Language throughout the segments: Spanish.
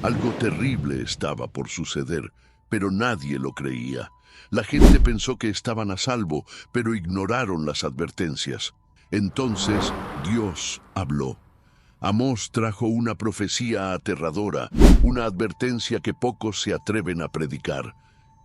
Algo terrible estaba por suceder, pero nadie lo creía. La gente pensó que estaban a salvo, pero ignoraron las advertencias. Entonces Dios habló. Amós trajo una profecía aterradora, una advertencia que pocos se atreven a predicar.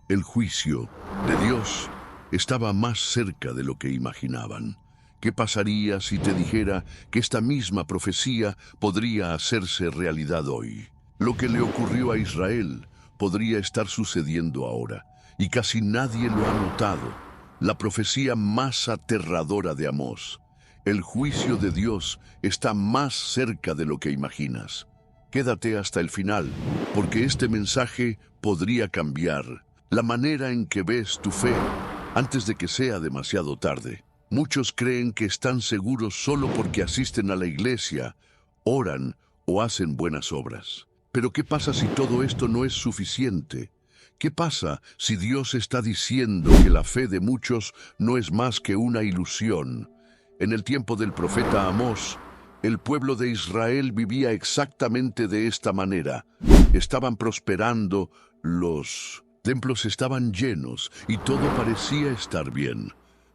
El juicio de Dios estaba más cerca de lo que imaginaban. ¿Qué pasaría si te dijera que esta misma profecía podría hacerse realidad hoy? Lo que le ocurrió a Israel podría estar sucediendo ahora, y casi nadie lo ha notado. La profecía más aterradora de Amós. El juicio de Dios está más cerca de lo que imaginas. Quédate hasta el final, porque este mensaje podría cambiar la manera en que ves tu fe antes de que sea demasiado tarde. Muchos creen que están seguros solo porque asisten a la iglesia, oran o hacen buenas obras. Pero ¿qué pasa si todo esto no es suficiente? ¿Qué pasa si Dios está diciendo que la fe de muchos no es más que una ilusión? En el tiempo del profeta Amós, el pueblo de Israel vivía exactamente de esta manera. Estaban prosperando, los templos estaban llenos y todo parecía estar bien.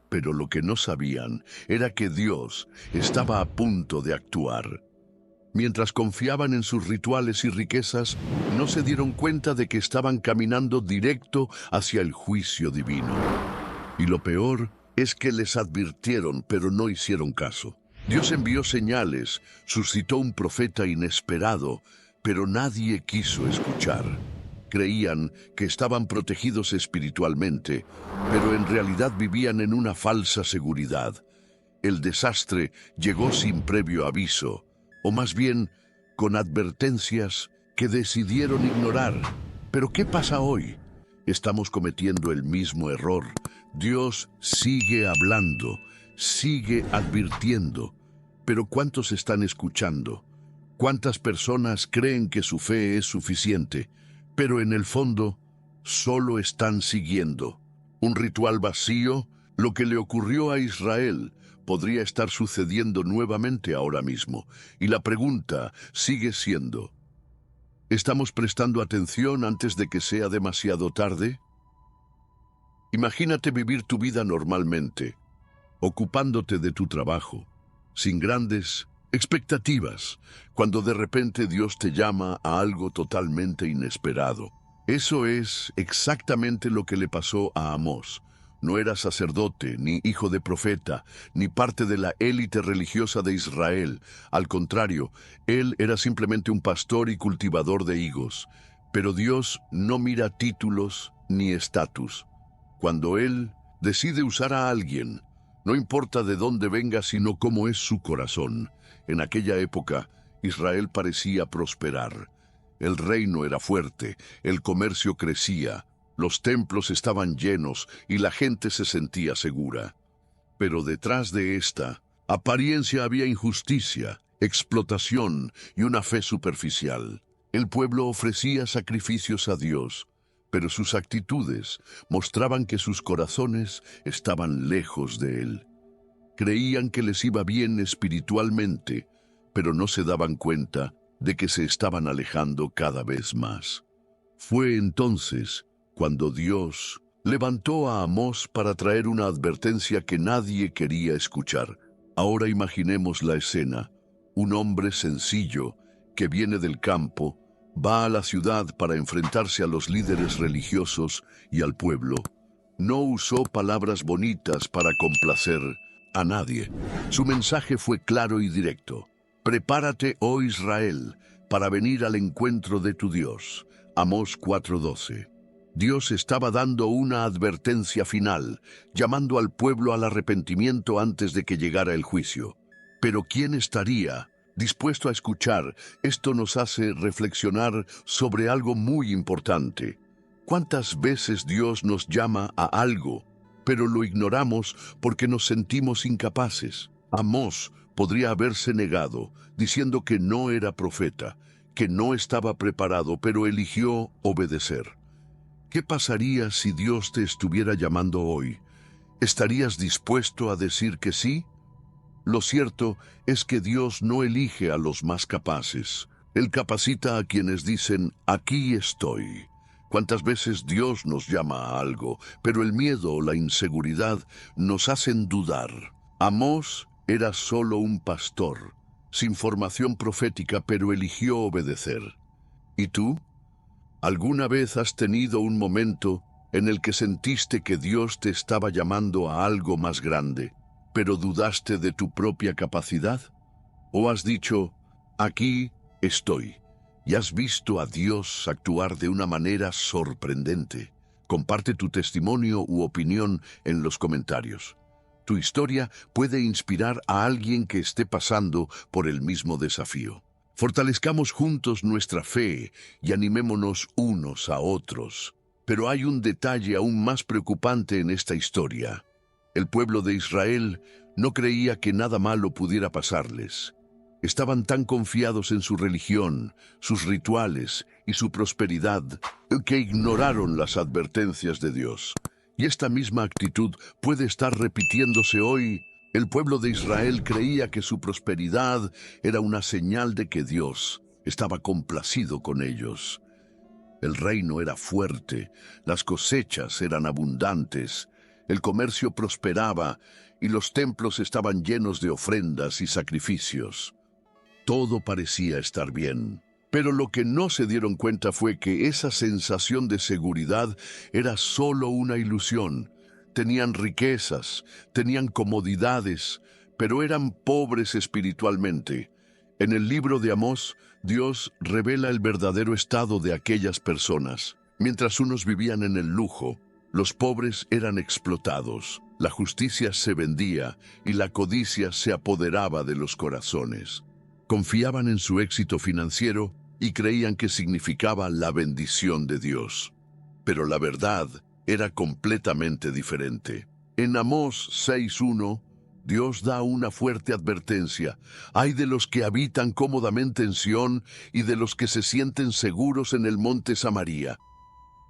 Pero lo que no sabían era que Dios estaba a punto de actuar. Mientras confiaban en sus rituales y riquezas, no se dieron cuenta de que estaban caminando directo hacia el juicio divino. Y lo peor es que les advirtieron, pero no hicieron caso. Dios envió señales, suscitó un profeta inesperado, pero nadie quiso escuchar. Creían que estaban protegidos espiritualmente, pero en realidad vivían en una falsa seguridad. El desastre llegó sin previo aviso, o más bien con advertencias que decidieron ignorar. ¿Pero qué pasa hoy? Estamos cometiendo el mismo error. Dios sigue hablando, sigue advirtiendo. Pero ¿cuántos están escuchando? ¿Cuántas personas creen que su fe es suficiente? Pero en el fondo, solo están siguiendo. Un ritual vacío, lo que le ocurrió a Israel, podría estar sucediendo nuevamente ahora mismo. Y la pregunta sigue siendo, ¿estamos prestando atención antes de que sea demasiado tarde? Imagínate vivir tu vida normalmente, ocupándote de tu trabajo, sin grandes expectativas, cuando de repente Dios te llama a algo totalmente inesperado. Eso es exactamente lo que le pasó a Amós. No era sacerdote, ni hijo de profeta, ni parte de la élite religiosa de Israel. Al contrario, él era simplemente un pastor y cultivador de higos. Pero Dios no mira títulos ni estatus. Cuando Él decide usar a alguien, no importa de dónde venga, sino cómo es su corazón. En aquella época, Israel parecía prosperar. El reino era fuerte, el comercio crecía, los templos estaban llenos y la gente se sentía segura. Pero detrás de esta apariencia había injusticia, explotación y una fe superficial. El pueblo ofrecía sacrificios a Dios, pero sus actitudes mostraban que sus corazones estaban lejos de Él. Creían que les iba bien espiritualmente, pero no se daban cuenta de que se estaban alejando cada vez más. Fue entonces cuando Dios levantó a Amós para traer una advertencia que nadie quería escuchar. Ahora imaginemos la escena. Un hombre sencillo que viene del campo va a la ciudad para enfrentarse a los líderes religiosos y al pueblo. No usó palabras bonitas para complacer a nadie. Su mensaje fue claro y directo. Prepárate, oh Israel, para venir al encuentro de tu Dios. Amós 4:12. Dios estaba dando una advertencia final, llamando al pueblo al arrepentimiento antes de que llegara el juicio. Pero ¿quién estaría dispuesto a escuchar? Esto nos hace reflexionar sobre algo muy importante. ¿Cuántas veces Dios nos llama a algo, pero lo ignoramos porque nos sentimos incapaces? Amós podría haberse negado, diciendo que no era profeta, que no estaba preparado, pero eligió obedecer. ¿Qué pasaría si Dios te estuviera llamando hoy? ¿Estarías dispuesto a decir que sí? Lo cierto es que Dios no elige a los más capaces, Él capacita a quienes dicen, aquí estoy. ¿Cuántas veces Dios nos llama a algo, pero el miedo o la inseguridad nos hacen dudar? Amós era solo un pastor, sin formación profética, pero eligió obedecer. ¿Y tú? ¿Alguna vez has tenido un momento en el que sentiste que Dios te estaba llamando a algo más grande, pero dudaste de tu propia capacidad? ¿O has dicho, aquí estoy, y has visto a Dios actuar de una manera sorprendente? Comparte tu testimonio u opinión en los comentarios. Tu historia puede inspirar a alguien que esté pasando por el mismo desafío. Fortalezcamos juntos nuestra fe y animémonos unos a otros. Pero hay un detalle aún más preocupante en esta historia. El pueblo de Israel no creía que nada malo pudiera pasarles. Estaban tan confiados en su religión, sus rituales y su prosperidad que ignoraron las advertencias de Dios. Y esta misma actitud puede estar repitiéndose hoy. El pueblo de Israel creía que su prosperidad era una señal de que Dios estaba complacido con ellos. El reino era fuerte, las cosechas eran abundantes, el comercio prosperaba y los templos estaban llenos de ofrendas y sacrificios. Todo parecía estar bien. Pero lo que no se dieron cuenta fue que esa sensación de seguridad era solo una ilusión. Tenían riquezas, tenían comodidades, pero eran pobres espiritualmente. En el libro de Amós, Dios revela el verdadero estado de aquellas personas. Mientras unos vivían en el lujo, los pobres eran explotados, la justicia se vendía y la codicia se apoderaba de los corazones. Confiaban en su éxito financiero y creían que significaba la bendición de Dios. Pero la verdad era completamente diferente. En Amós 6:1, Dios da una fuerte advertencia. Hay de los que habitan cómodamente en Sión y de los que se sienten seguros en el monte Samaria.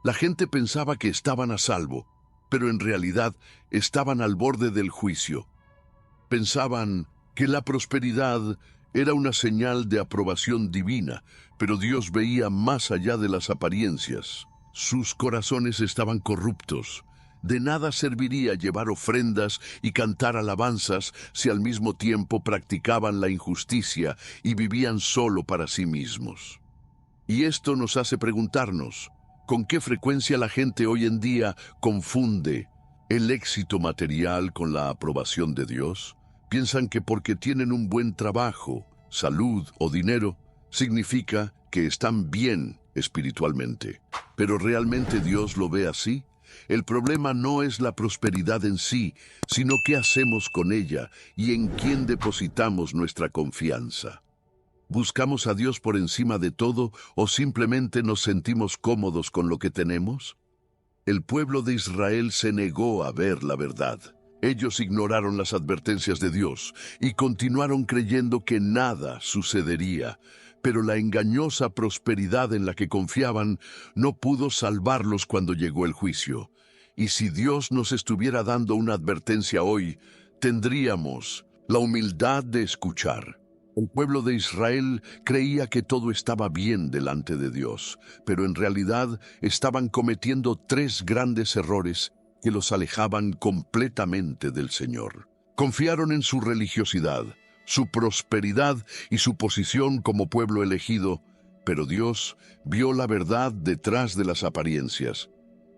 La gente pensaba que estaban a salvo, pero en realidad estaban al borde del juicio. Pensaban que la prosperidad era una señal de aprobación divina, pero Dios veía más allá de las apariencias. Sus corazones estaban corruptos. De nada serviría llevar ofrendas y cantar alabanzas si al mismo tiempo practicaban la injusticia y vivían solo para sí mismos. Y esto nos hace preguntarnos, ¿con qué frecuencia la gente hoy en día confunde el éxito material con la aprobación de Dios? Piensan que porque tienen un buen trabajo, salud o dinero, significa que están bien espiritualmente. ¿Pero realmente Dios lo ve así? El problema no es la prosperidad en sí, sino qué hacemos con ella y en quién depositamos nuestra confianza. ¿Buscamos a Dios por encima de todo o simplemente nos sentimos cómodos con lo que tenemos? El pueblo de Israel se negó a ver la verdad. Ellos ignoraron las advertencias de Dios y continuaron creyendo que nada sucedería, pero la engañosa prosperidad en la que confiaban no pudo salvarlos cuando llegó el juicio. Y si Dios nos estuviera dando una advertencia hoy, tendríamos la humildad de escuchar. El pueblo de Israel creía que todo estaba bien delante de Dios, pero en realidad estaban cometiendo 3 grandes errores que los alejaban completamente del Señor. Confiaron en su religiosidad, su prosperidad y su posición como pueblo elegido, pero Dios vio la verdad detrás de las apariencias.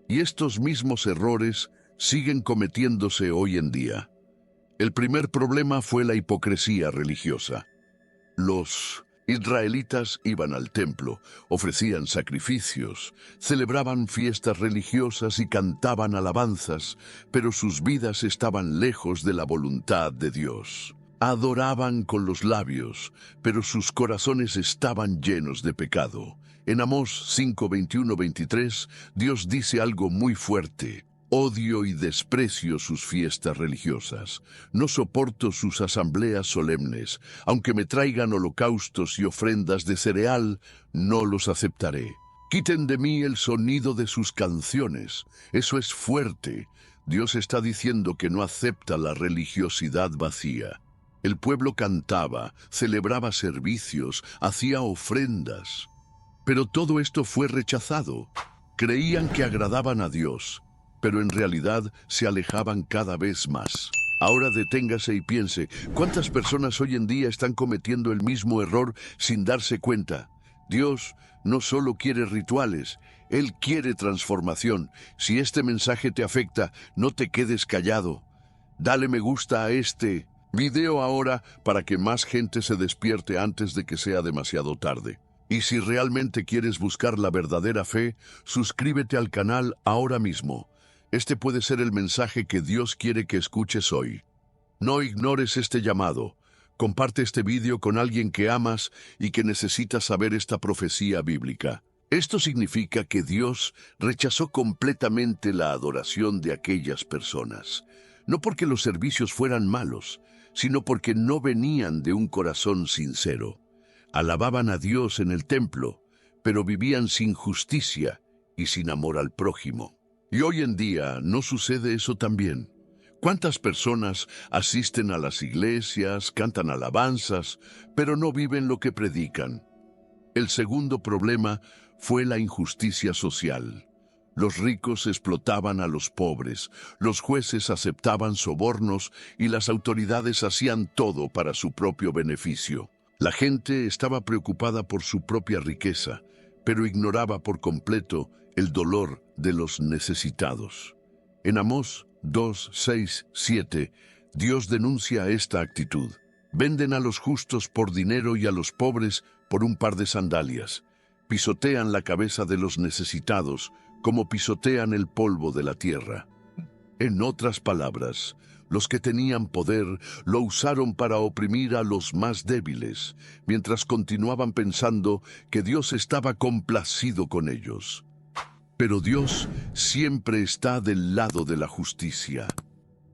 Y estos mismos errores siguen cometiéndose hoy en día. El primer problema fue la hipocresía religiosa. Los israelitas iban al templo, ofrecían sacrificios, celebraban fiestas religiosas y cantaban alabanzas, pero sus vidas estaban lejos de la voluntad de Dios. Adoraban con los labios, pero sus corazones estaban llenos de pecado. En Amós 5:21-23, Dios dice algo muy fuerte. Odio y desprecio sus fiestas religiosas. No soporto sus asambleas solemnes. Aunque me traigan holocaustos y ofrendas de cereal, no los aceptaré. Quiten de mí el sonido de sus canciones. Eso es fuerte. Dios está diciendo que no acepta la religiosidad vacía. El pueblo cantaba, celebraba servicios, hacía ofrendas. Pero todo esto fue rechazado. Creían que agradaban a Dios, pero en realidad se alejaban cada vez más. Ahora deténgase y piense, ¿cuántas personas hoy en día están cometiendo el mismo error sin darse cuenta? Dios no solo quiere rituales, Él quiere transformación. Si este mensaje te afecta, no te quedes callado. Dale me gusta a este video ahora para que más gente se despierte antes de que sea demasiado tarde. Y si realmente quieres buscar la verdadera fe, suscríbete al canal ahora mismo. Este puede ser el mensaje que Dios quiere que escuches hoy. No ignores este llamado. Comparte este video con alguien que amas y que necesita saber esta profecía bíblica. Esto significa que Dios rechazó completamente la adoración de aquellas personas. No porque los servicios fueran malos, sino porque no venían de un corazón sincero. Alababan a Dios en el templo, pero vivían sin justicia y sin amor al prójimo. Y hoy en día no sucede eso también. ¿Cuántas personas asisten a las iglesias, cantan alabanzas, pero no viven lo que predican? El segundo problema fue la injusticia social. Los ricos explotaban a los pobres, los jueces aceptaban sobornos y las autoridades hacían todo para su propio beneficio. La gente estaba preocupada por su propia riqueza, pero ignoraba por completo el dolor de los necesitados. En Amós 2, 6, 7, Dios denuncia esta actitud. Venden a los justos por dinero y a los pobres por un par de sandalias. Pisotean la cabeza de los necesitados como pisotean el polvo de la tierra. En otras palabras, los que tenían poder lo usaron para oprimir a los más débiles, mientras continuaban pensando que Dios estaba complacido con ellos. Pero Dios siempre está del lado de la justicia.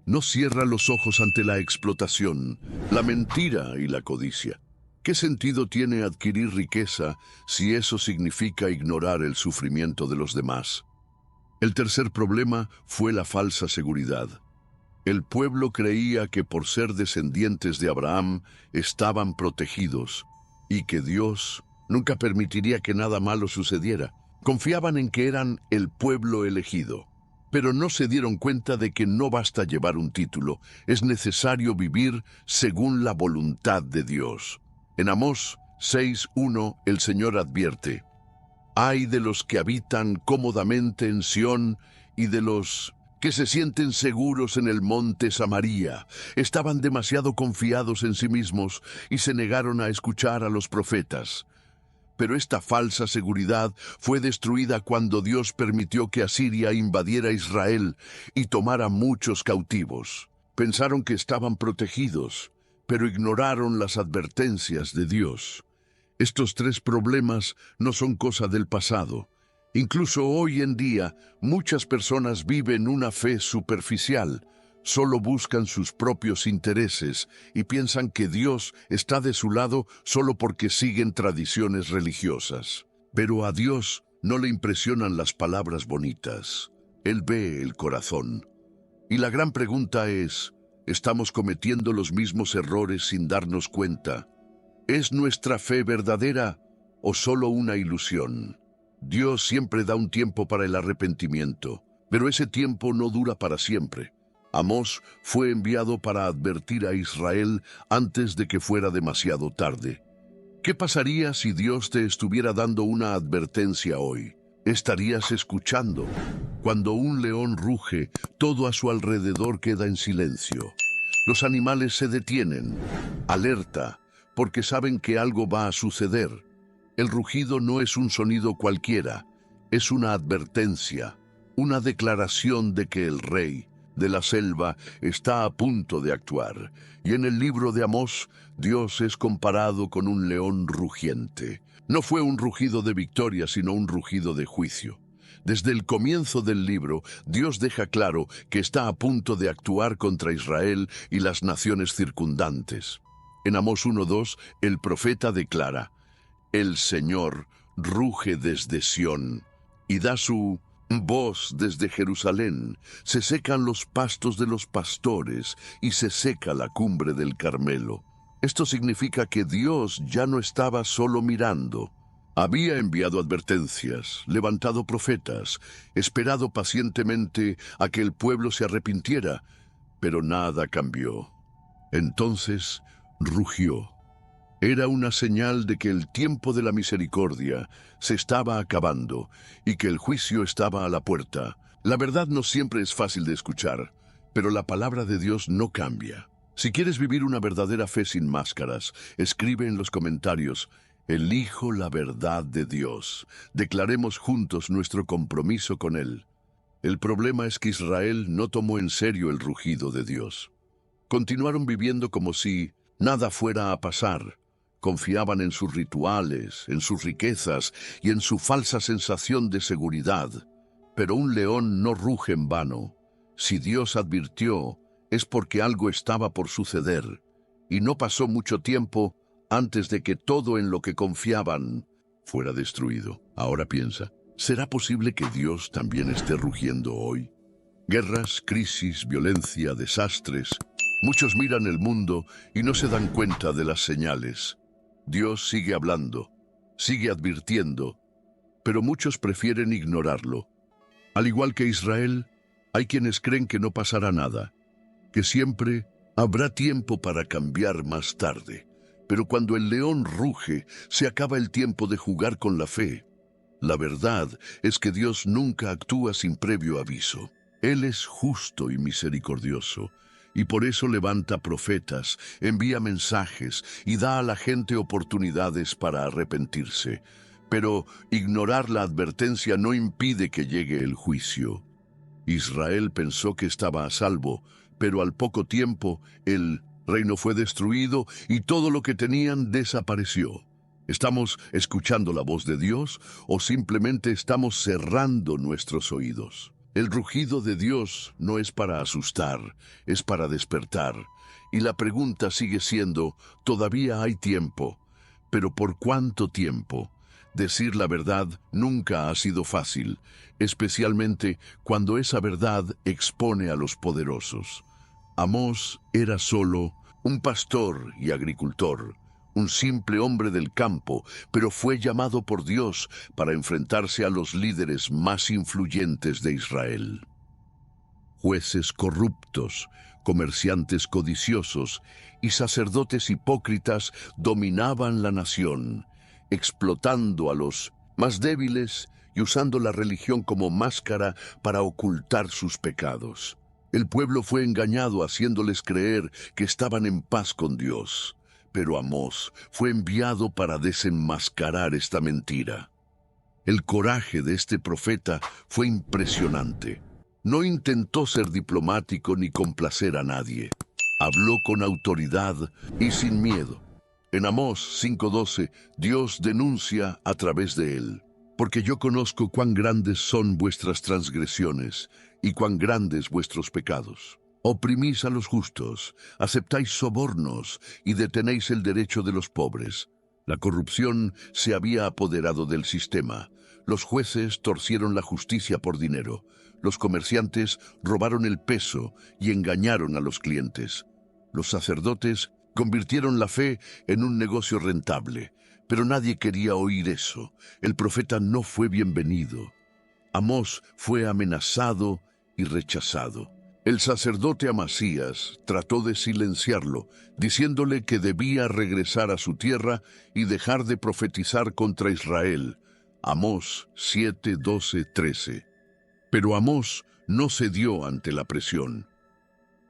No cierra los ojos ante la explotación, la mentira y la codicia. ¿Qué sentido tiene adquirir riqueza si eso significa ignorar el sufrimiento de los demás? El tercer problema fue la falsa seguridad. El pueblo creía que por ser descendientes de Abraham estaban protegidos y que Dios nunca permitiría que nada malo sucediera. Confiaban en que eran el pueblo elegido, pero no se dieron cuenta de que no basta llevar un título, es necesario vivir según la voluntad de Dios. En Amós 6:1 el Señor advierte: «Ay de los que habitan cómodamente en Sión y de los que se sienten seguros en el monte Samaría. Estaban demasiado confiados en sí mismos y se negaron a escuchar a los profetas». Pero esta falsa seguridad fue destruida cuando Dios permitió que Asiria invadiera Israel y tomara muchos cautivos. Pensaron que estaban protegidos, pero ignoraron las advertencias de Dios. Estos tres problemas no son cosa del pasado. Incluso hoy en día, muchas personas viven una fe superficial. Solo buscan sus propios intereses y piensan que Dios está de su lado solo porque siguen tradiciones religiosas. Pero a Dios no le impresionan las palabras bonitas. Él ve el corazón. Y la gran pregunta es, ¿estamos cometiendo los mismos errores sin darnos cuenta? ¿Es nuestra fe verdadera o solo una ilusión? Dios siempre da un tiempo para el arrepentimiento, pero ese tiempo no dura para siempre. Amós fue enviado para advertir a Israel antes de que fuera demasiado tarde. ¿Qué pasaría si Dios te estuviera dando una advertencia hoy? ¿Estarías escuchando? Cuando un león ruge, todo a su alrededor queda en silencio. Los animales se detienen, alerta, porque saben que algo va a suceder. El rugido no es un sonido cualquiera, es una advertencia, una declaración de que el rey de la selva está a punto de actuar. Y en el libro de Amós, Dios es comparado con un león rugiente. No fue un rugido de victoria, sino un rugido de juicio. Desde el comienzo del libro, Dios deja claro que está a punto de actuar contra Israel y las naciones circundantes. En Amós 1:2, el profeta declara: «El Señor ruge desde Sión y da su Voz desde Jerusalén, se secan los pastos de los pastores y se seca la cumbre del Carmelo. Esto significa que Dios ya no estaba solo mirando. Había enviado advertencias, levantado profetas, esperado pacientemente a que el pueblo se arrepintiera, pero nada cambió. Entonces rugió. Era una señal de que el tiempo de la misericordia se estaba acabando y que el juicio estaba a la puerta. La verdad no siempre es fácil de escuchar, pero la palabra de Dios no cambia. Si quieres vivir una verdadera fe sin máscaras, escribe en los comentarios: elijo la verdad de Dios. Declaremos juntos nuestro compromiso con Él. El problema es que Israel no tomó en serio el rugido de Dios. Continuaron viviendo como si nada fuera a pasar. Confiaban en sus rituales, en sus riquezas y en su falsa sensación de seguridad. Pero un león no ruge en vano. Si Dios advirtió, es porque algo estaba por suceder. Y no pasó mucho tiempo antes de que todo en lo que confiaban fuera destruido. Ahora piensa, ¿será posible que Dios también esté rugiendo hoy? Guerras, crisis, violencia, desastres. Muchos miran el mundo y no se dan cuenta de las señales. Dios sigue hablando, sigue advirtiendo, pero muchos prefieren ignorarlo. Al igual que Israel, hay quienes creen que no pasará nada, que siempre habrá tiempo para cambiar más tarde. Pero cuando el león ruge, se acaba el tiempo de jugar con la fe. La verdad es que Dios nunca actúa sin previo aviso. Él es justo y misericordioso, y por eso levanta profetas, envía mensajes y da a la gente oportunidades para arrepentirse. Pero ignorar la advertencia no impide que llegue el juicio. Israel pensó que estaba a salvo, pero al poco tiempo el reino fue destruido y todo lo que tenían desapareció. ¿Estamos escuchando la voz de Dios o simplemente estamos cerrando nuestros oídos? El rugido de Dios no es para asustar, es para despertar. Y la pregunta sigue siendo, todavía hay tiempo. ¿Pero por cuánto tiempo? Decir la verdad nunca ha sido fácil, especialmente cuando esa verdad expone a los poderosos. Amós era solo un pastor y agricultor, un simple hombre del campo, pero fue llamado por Dios para enfrentarse a los líderes más influyentes de Israel. Jueces corruptos, comerciantes codiciosos y sacerdotes hipócritas dominaban la nación, explotando a los más débiles y usando la religión como máscara para ocultar sus pecados. El pueblo fue engañado haciéndoles creer que estaban en paz con Dios. Pero Amós fue enviado para desenmascarar esta mentira. El coraje de este profeta fue impresionante. No intentó ser diplomático ni complacer a nadie. Habló con autoridad y sin miedo. En Amós 5:12, Dios denuncia a través de él: porque yo conozco cuán grandes son vuestras transgresiones y cuán grandes vuestros pecados. Oprimís a los justos, aceptáis sobornos y detenéis el derecho de los pobres. La corrupción se había apoderado del sistema. Los jueces torcieron la justicia por dinero. Los comerciantes robaron el peso y engañaron a los clientes. Los sacerdotes convirtieron la fe en un negocio rentable. Pero nadie quería oír eso. El profeta no fue bienvenido. Amós fue amenazado y rechazado. El sacerdote Amasías trató de silenciarlo, diciéndole que debía regresar a su tierra y dejar de profetizar contra Israel. Amós 7, 12, 13. Pero Amós no cedió ante la presión.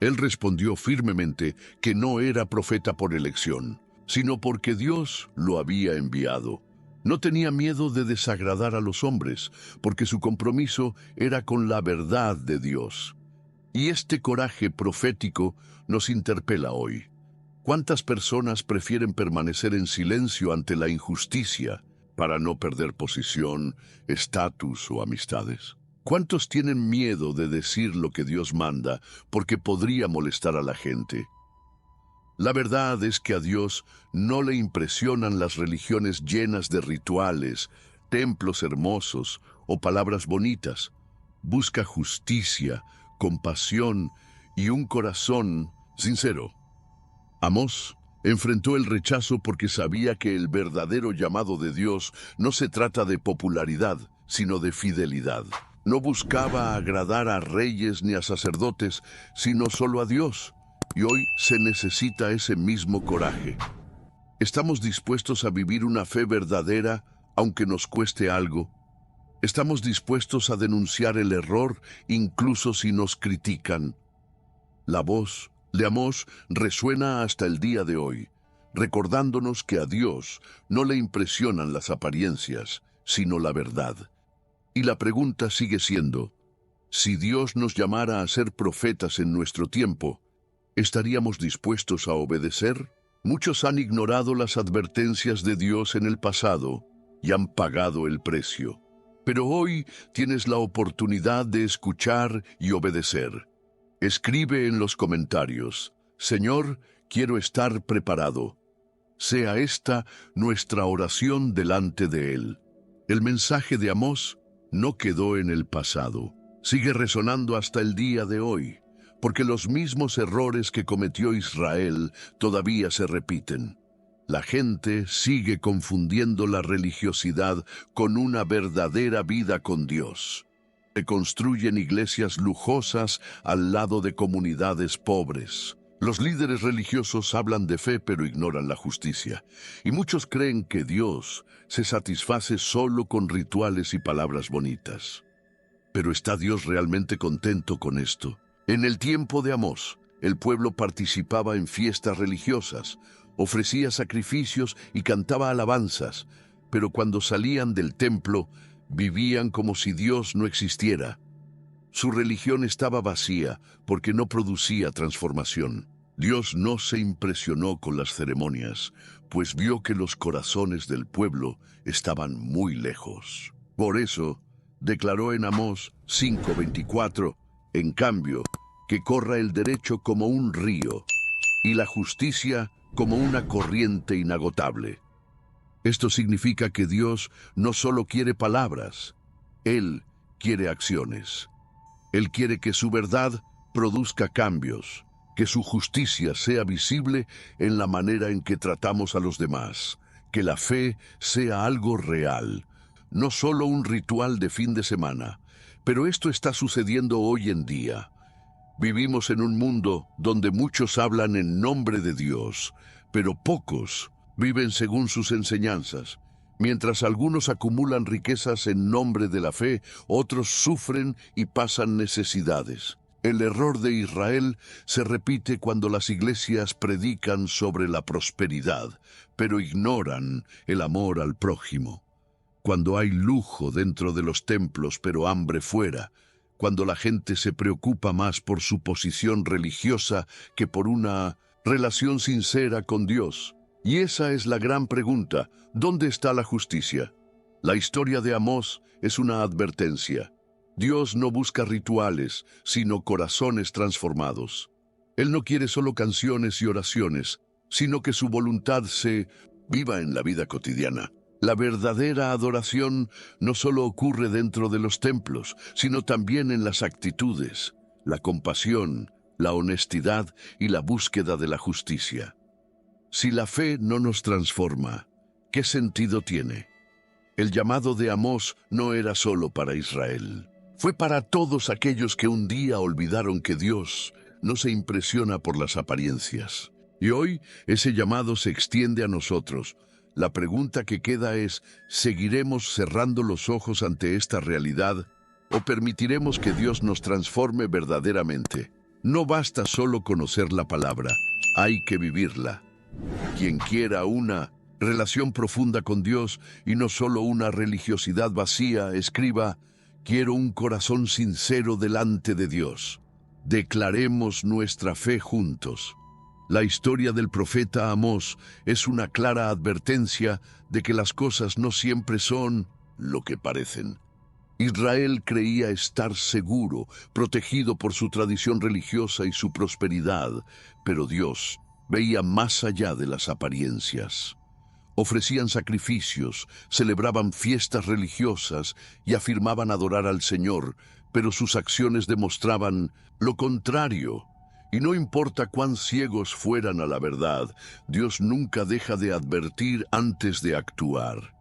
Él respondió firmemente que no era profeta por elección, sino porque Dios lo había enviado. No tenía miedo de desagradar a los hombres, porque su compromiso era con la verdad de Dios. Y este coraje profético nos interpela hoy. ¿Cuántas personas prefieren permanecer en silencio ante la injusticia para no perder posición, estatus o amistades? ¿Cuántos tienen miedo de decir lo que Dios manda porque podría molestar a la gente? La verdad es que a Dios no le impresionan las religiones llenas de rituales, templos hermosos o palabras bonitas. busca justicia, compasión y un corazón sincero. Amós enfrentó el rechazo porque sabía que el verdadero llamado de Dios no se trata de popularidad, sino de fidelidad. No buscaba agradar a reyes ni a sacerdotes, sino solo a Dios. Y hoy se necesita ese mismo coraje. ¿Estamos dispuestos a vivir una fe verdadera, aunque nos cueste algo? ¿Estamos dispuestos a denunciar el error, incluso si nos critican? La voz de Amós resuena hasta el día de hoy, recordándonos que a Dios no le impresionan las apariencias, sino la verdad. Y la pregunta sigue siendo, si Dios nos llamara a ser profetas en nuestro tiempo, ¿estaríamos dispuestos a obedecer? Muchos han ignorado las advertencias de Dios en el pasado y han pagado el precio. Pero hoy tienes la oportunidad de escuchar y obedecer. Escribe en los comentarios, Señor, quiero estar preparado. Sea esta nuestra oración delante de Él. El mensaje de Amós no quedó en el pasado. Sigue resonando hasta el día de hoy, porque los mismos errores que cometió Israel todavía se repiten. La gente sigue confundiendo la religiosidad con una verdadera vida con Dios. Se construyen iglesias lujosas al lado de comunidades pobres. Los líderes religiosos hablan de fe pero ignoran la justicia. Y muchos creen que Dios se satisface solo con rituales y palabras bonitas. Pero ¿está Dios realmente contento con esto? En el tiempo de Amós, el pueblo participaba en fiestas religiosas, ofrecía sacrificios y cantaba alabanzas, pero cuando salían del templo, vivían como si Dios no existiera. Su religión estaba vacía porque no producía transformación. Dios no se impresionó con las ceremonias, pues vio que los corazones del pueblo estaban muy lejos. Por eso, declaró en Amós 5:24, en cambio, que corra el derecho como un río y la justicia como una corriente inagotable. Esto significa que Dios no solo quiere palabras, Él quiere acciones. Él quiere que su verdad produzca cambios, que su justicia sea visible en la manera en que tratamos a los demás, que la fe sea algo real, no solo un ritual de fin de semana. Pero esto está sucediendo hoy en día. Vivimos en un mundo donde muchos hablan en nombre de Dios, pero pocos viven según sus enseñanzas. Mientras algunos acumulan riquezas en nombre de la fe, otros sufren y pasan necesidades. El error de Israel se repite cuando las iglesias predican sobre la prosperidad, pero ignoran el amor al prójimo. Cuando hay lujo dentro de los templos, pero hambre fuera. Cuando la gente se preocupa más por su posición religiosa que por una relación sincera con Dios. Y esa es la gran pregunta, ¿dónde está la justicia? La historia de Amós es una advertencia. Dios no busca rituales, sino corazones transformados. Él no quiere solo canciones y oraciones, sino que su voluntad se viva en la vida cotidiana. La verdadera adoración no solo ocurre dentro de los templos, sino también en las actitudes, la compasión, la honestidad y la búsqueda de la justicia. Si la fe no nos transforma, ¿qué sentido tiene? El llamado de Amós no era solo para Israel. Fue para todos aquellos que un día olvidaron que Dios no se impresiona por las apariencias. Y hoy ese llamado se extiende a nosotros. La pregunta que queda es, ¿seguiremos cerrando los ojos ante esta realidad o permitiremos que Dios nos transforme verdaderamente? No basta solo conocer la palabra, hay que vivirla. Quien quiera una relación profunda con Dios y no solo una religiosidad vacía, escriba, quiero un corazón sincero delante de Dios. Declaremos nuestra fe juntos. La historia del profeta Amós es una clara advertencia de que las cosas no siempre son lo que parecen. Israel creía estar seguro, protegido por su tradición religiosa y su prosperidad, pero Dios veía más allá de las apariencias. Ofrecían sacrificios, celebraban fiestas religiosas y afirmaban adorar al Señor, pero sus acciones demostraban lo contrario. Y no importa cuán ciegos fueran a la verdad, Dios nunca deja de advertir antes de actuar.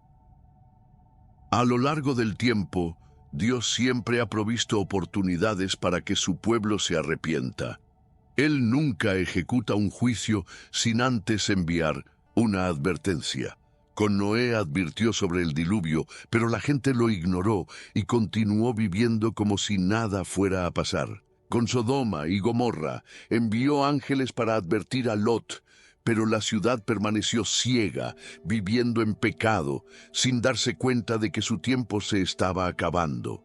A lo largo del tiempo, Dios siempre ha provisto oportunidades para que su pueblo se arrepienta. Él nunca ejecuta un juicio sin antes enviar una advertencia. Con Noé advirtió sobre el diluvio, pero la gente lo ignoró y continuó viviendo como si nada fuera a pasar. Con Sodoma y Gomorra envió ángeles para advertir a Lot, pero la ciudad permaneció ciega, viviendo en pecado, sin darse cuenta de que su tiempo se estaba acabando.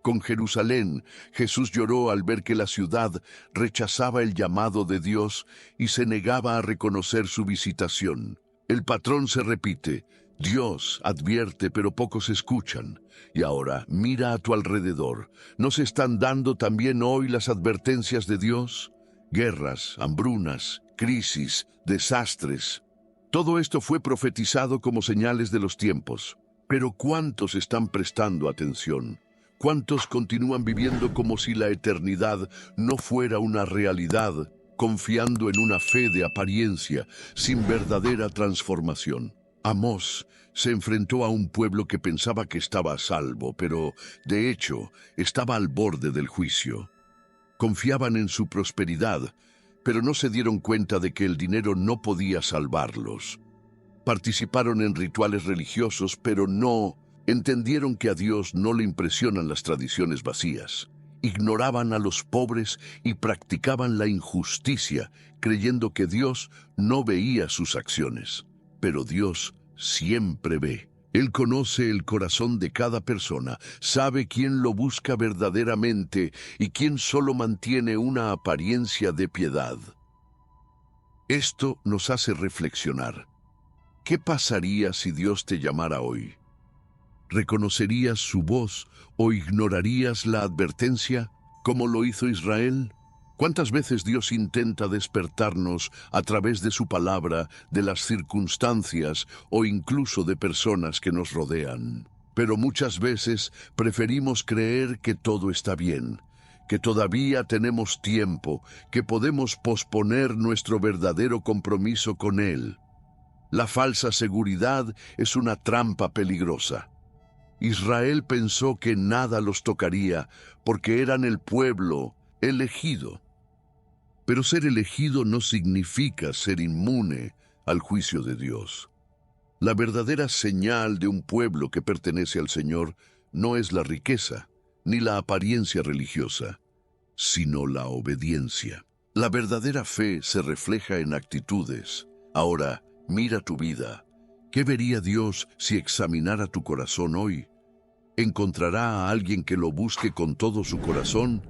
Con Jerusalén, Jesús lloró al ver que la ciudad rechazaba el llamado de Dios y se negaba a reconocer su visitación. El patrón se repite: Dios advierte, pero pocos escuchan. Y ahora, mira a tu alrededor. ¿No se están dando también hoy las advertencias de Dios? Guerras, hambrunas, crisis, desastres. Todo esto fue profetizado como señales de los tiempos. Pero ¿cuántos están prestando atención? ¿Cuántos continúan viviendo como si la eternidad no fuera una realidad, confiando en una fe de apariencia, sin verdadera transformación? Amós se enfrentó a un pueblo que pensaba que estaba a salvo, pero, de hecho, estaba al borde del juicio. Confiaban en su prosperidad, pero no se dieron cuenta de que el dinero no podía salvarlos. Participaron en rituales religiosos, pero no entendieron que a Dios no le impresionan las tradiciones vacías. Ignoraban a los pobres y practicaban la injusticia, creyendo que Dios no veía sus acciones. Pero Dios siempre ve. Él conoce el corazón de cada persona, sabe quién lo busca verdaderamente y quién solo mantiene una apariencia de piedad. Esto nos hace reflexionar. ¿Qué pasaría si Dios te llamara hoy? ¿Reconocerías su voz o ignorarías la advertencia, como lo hizo Israel? ¿Cuántas veces Dios intenta despertarnos a través de su palabra, de las circunstancias o incluso de personas que nos rodean? Pero muchas veces preferimos creer que todo está bien, que todavía tenemos tiempo, que podemos posponer nuestro verdadero compromiso con Él. La falsa seguridad es una trampa peligrosa. Israel pensó que nada los tocaría porque eran el pueblo elegido. Pero ser elegido no significa ser inmune al juicio de Dios. La verdadera señal de un pueblo que pertenece al Señor no es la riqueza ni la apariencia religiosa, sino la obediencia. La verdadera fe se refleja en actitudes. Ahora, mira tu vida. ¿Qué vería Dios si examinara tu corazón hoy? ¿Encontrará a alguien que lo busque con todo su corazón?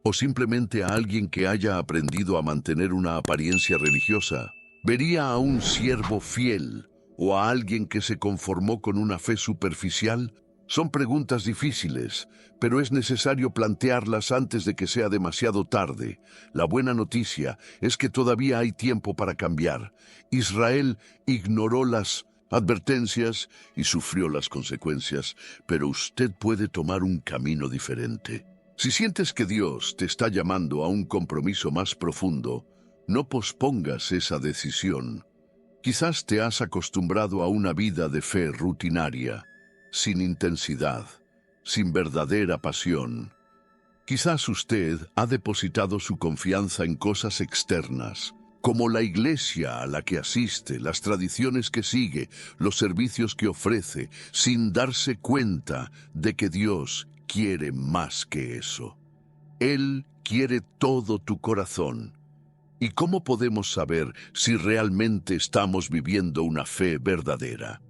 ¿O simplemente a alguien que haya aprendido a mantener una apariencia religiosa? ¿Vería a un siervo fiel o a alguien que se conformó con una fe superficial? Son preguntas difíciles, pero es necesario plantearlas antes de que sea demasiado tarde. La buena noticia es que todavía hay tiempo para cambiar. Israel ignoró las advertencias y sufrió las consecuencias, pero usted puede tomar un camino diferente. Si sientes que Dios te está llamando a un compromiso más profundo, no pospongas esa decisión. Quizás te has acostumbrado a una vida de fe rutinaria, sin intensidad, sin verdadera pasión. Quizás usted ha depositado su confianza en cosas externas, como la iglesia a la que asiste, las tradiciones que sigue, los servicios que ofrece, sin darse cuenta de que Dios quiere más que eso. Él quiere todo tu corazón. ¿Y cómo podemos saber si realmente estamos viviendo una fe verdadera?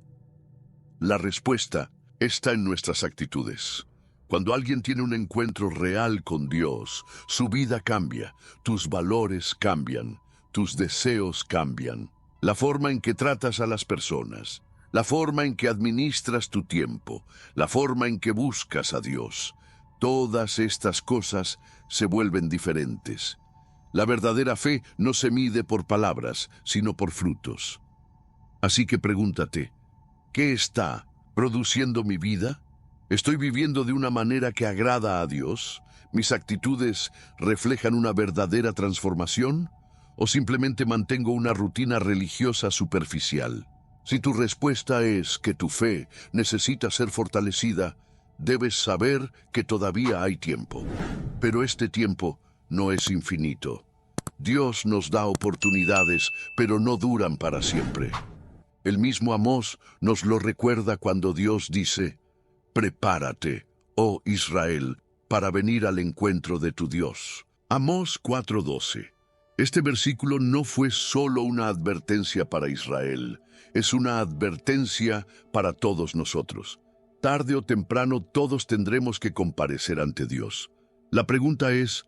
La respuesta está en nuestras actitudes. Cuando alguien tiene un encuentro real con Dios, su vida cambia, tus valores cambian, tus deseos cambian, la forma en que tratas a las personas, la forma en que administras tu tiempo, la forma en que buscas a Dios. Todas estas cosas se vuelven diferentes. La verdadera fe no se mide por palabras, sino por frutos. Así que pregúntate, ¿qué está produciendo mi vida? ¿Estoy viviendo de una manera que agrada a Dios? ¿Mis actitudes reflejan una verdadera transformación? ¿O simplemente mantengo una rutina religiosa superficial? Si tu respuesta es que tu fe necesita ser fortalecida, debes saber que todavía hay tiempo. Pero este tiempo no es infinito. Dios nos da oportunidades, pero no duran para siempre. El mismo Amós nos lo recuerda cuando Dios dice: prepárate, oh Israel, para venir al encuentro de tu Dios. Amós 4:12. Este versículo no fue solo una advertencia para Israel, es una advertencia para todos nosotros. Tarde o temprano todos tendremos que comparecer ante Dios. La pregunta es,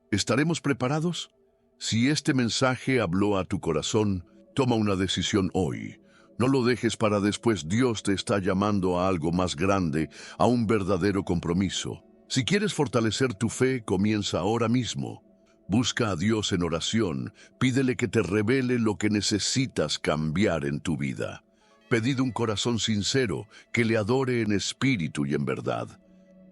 ¿estaremos preparados? Si este mensaje habló a tu corazón, toma una decisión hoy. No lo dejes para después. Dios te está llamando a algo más grande, a un verdadero compromiso. Si quieres fortalecer tu fe, comienza ahora mismo. Busca a Dios en oración, pídele que te revele lo que necesitas cambiar en tu vida. Pedid un corazón sincero, que le adore en espíritu y en verdad.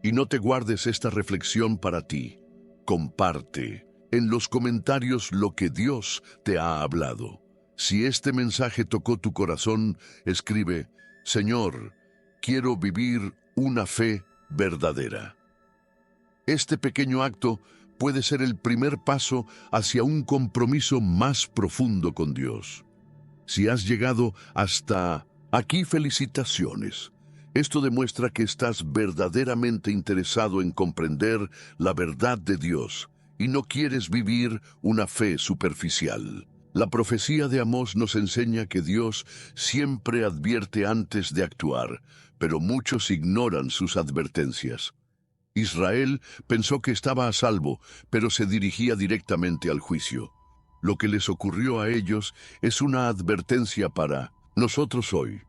Y no te guardes esta reflexión para ti. Comparte en los comentarios lo que Dios te ha hablado. Si este mensaje tocó tu corazón, escribe: Señor, quiero vivir una fe verdadera. Este pequeño acto puede ser el primer paso hacia un compromiso más profundo con Dios. Si has llegado hasta aquí, felicitaciones. Esto demuestra que estás verdaderamente interesado en comprender la verdad de Dios y no quieres vivir una fe superficial. La profecía de Amós nos enseña que Dios siempre advierte antes de actuar, pero muchos ignoran sus advertencias. Israel pensó que estaba a salvo, pero se dirigía directamente al juicio. Lo que les ocurrió a ellos es una advertencia para nosotros hoy.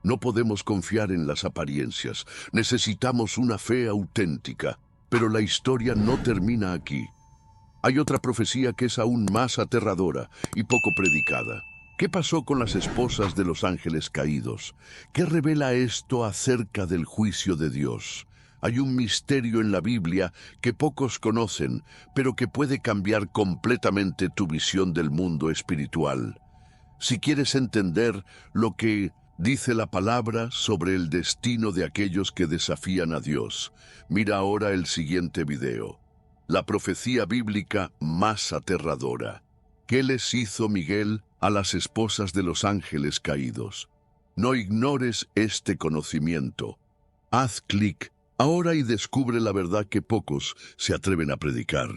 No podemos confiar en las apariencias, necesitamos una fe auténtica, pero la historia no termina aquí. Hay otra profecía que es aún más aterradora y poco predicada. ¿Qué pasó con las esposas de los ángeles caídos? ¿Qué revela esto acerca del juicio de Dios? Hay un misterio en la Biblia que pocos conocen, pero que puede cambiar completamente tu visión del mundo espiritual. Si quieres entender lo que dice la palabra sobre el destino de aquellos que desafían a Dios, mira ahora el siguiente video. La profecía bíblica más aterradora. ¿Qué les hizo Miguel a las esposas de los ángeles caídos? No ignores este conocimiento. Haz clic ahora y descubre la verdad que pocos se atreven a predicar.